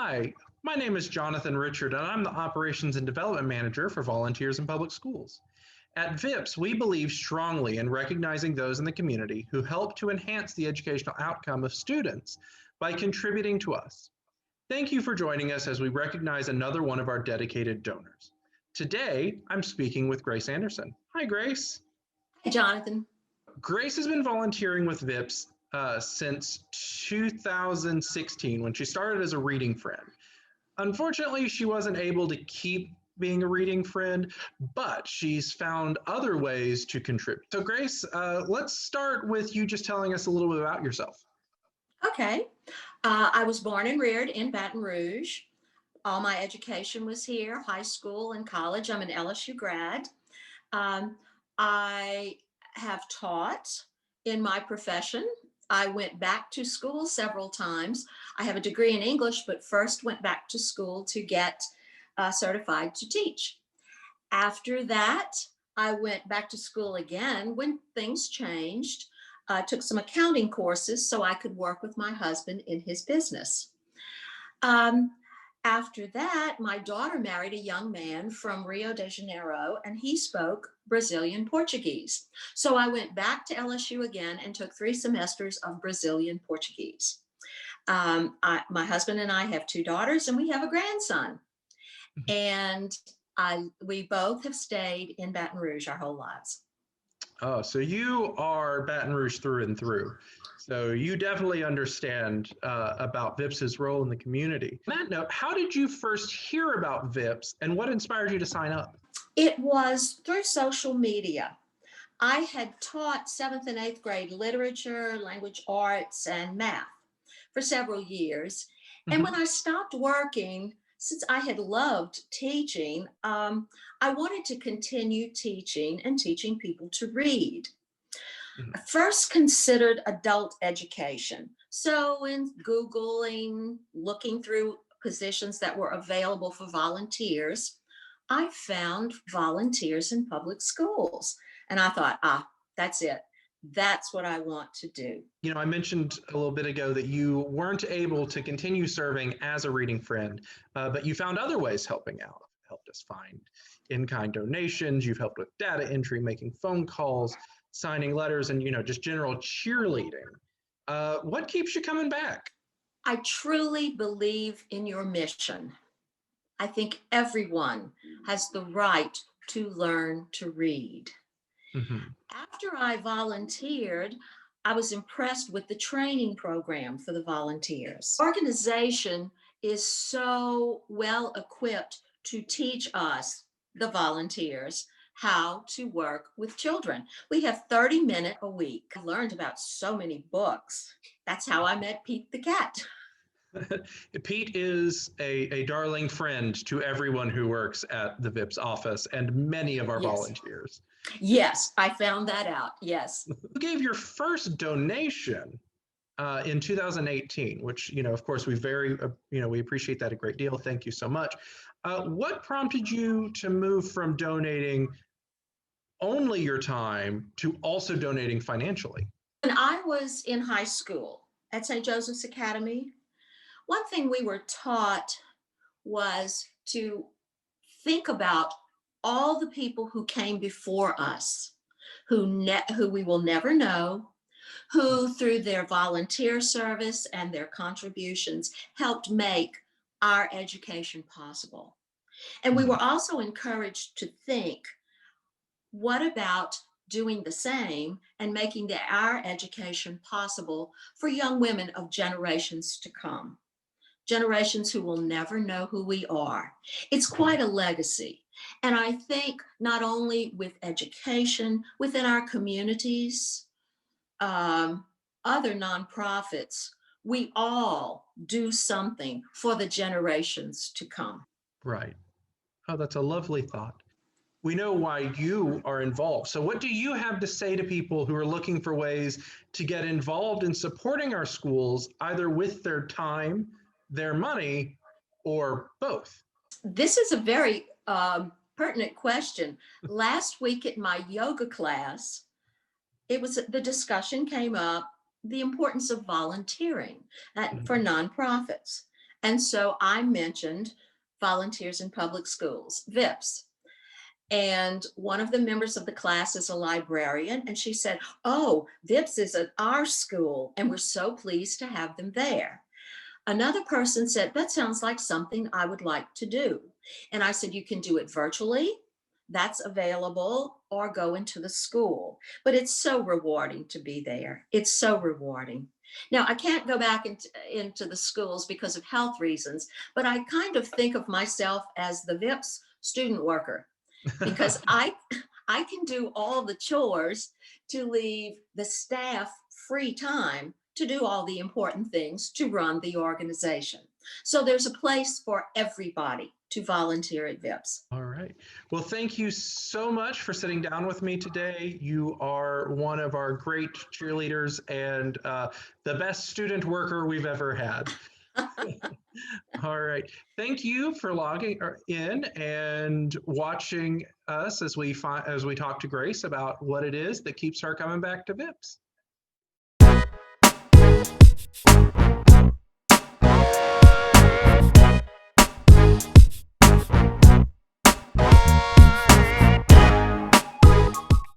Hi, my name is Jonathan Richard, and I'm the Operations and Development Manager for Volunteers in Public Schools. At VIPS, we believe strongly in recognizing those in the community who help to enhance the educational outcome of students by contributing to us. Thank you for joining us as we recognize another one of our dedicated donors. Today, I'm speaking with Grace Anderson. Hi, Grace. Hi, Jonathan. Grace has been volunteering with VIPS since 2016 when she started as a reading friend. Unfortunately, she wasn't able to keep being a reading friend, but she's found other ways to contribute. So Grace, let's start with you just telling us a little bit about yourself. Okay. I was born and reared in Baton Rouge. All my education was here, high school and college. I'm an LSU grad. I have taught in my profession. I went back to school several times. I have a degree in English, but first went back to school to get certified to teach. After that, I went back to school again when things changed. Took some accounting courses so I could work with my husband in his business. After that, my daughter married a young man from Rio de Janeiro, and he spoke Brazilian Portuguese. So I went back to LSU again and took 3 semesters of Brazilian Portuguese. My husband and I have 2 daughters, and we have a grandson. And we both have stayed in Baton Rouge our whole lives. Oh, so you are Baton Rouge through and through. So you definitely understand about VIPS's role in the community. On that note, how did you first hear about VIPS and what inspired you to sign up? It was through social media. I had taught 7th and 8th grade literature, language arts, and math for several years. And when I stopped working, since I had loved teaching, I wanted to continue teaching and teaching people to read. I first considered adult education. So in Googling, looking through positions that were available for volunteers, I found volunteers in public schools. And I thought, that's it. That's what I want to do. You know, I mentioned a little bit ago that you weren't able to continue serving as a reading friend, but you found other ways helping out. Helped us find in-kind donations. You've helped with data entry, making phone calls, signing letters, and, just general cheerleading. What keeps you coming back? I truly believe in your mission. I think everyone has the right to learn to read. After I volunteered, I was impressed with the training program for the volunteers. The organization is so well equipped to teach us, the volunteers, how to work with children. We have 30 minutes a week. I learned about so many books. That's how I met Pete the cat. Pete is a darling friend to everyone who works at the VIPS office and many of our volunteers. Yes, I found that out. Yes. You gave your first donation in 2018, which, of course, we we appreciate that a great deal. Thank you so much. What prompted you to move from donating only your time to also donating financially? When I was in high school at St. Joseph's Academy, one thing we were taught was to think about all the people who came before us, who we will never know, who through their volunteer service and their contributions helped make our education possible. And we were also encouraged to think, what about doing the same and making our education possible for young women of generations to come? Generations who will never know who we are. It's quite a legacy. And I think not only with education, within our communities, other nonprofits, we all do something for the generations to come. Right. Oh, that's a lovely thought. We know why you are involved. So what do you have to say to people who are looking for ways to get involved in supporting our schools, either with their time, their money, or both? This is a very pertinent question. Last week at my yoga class, the discussion came up, the importance of volunteering for nonprofits. And so I mentioned Volunteers in Public Schools, VIPS. And one of the members of the class is a librarian, and she said, "Oh, VIPS is at our school, and we're so pleased to have them there." Another person said, "That sounds like something I would like to do." And I said, "You can do it virtually, that's available, or go into the school." But it's so rewarding to be there. It's so rewarding. Now, I can't go back into the schools because of health reasons, but I kind of think of myself as the VIPS student worker because I can do all the chores to leave the staff free time to do all the important things to run the organization. So there's a place for everybody to volunteer at VIPS. All right. Well, thank you so much for sitting down with me today. You are one of our great cheerleaders and the best student worker we've ever had. All right. Thank you for logging in and watching us as we talk to Grace about what it is that keeps her coming back to VIPS.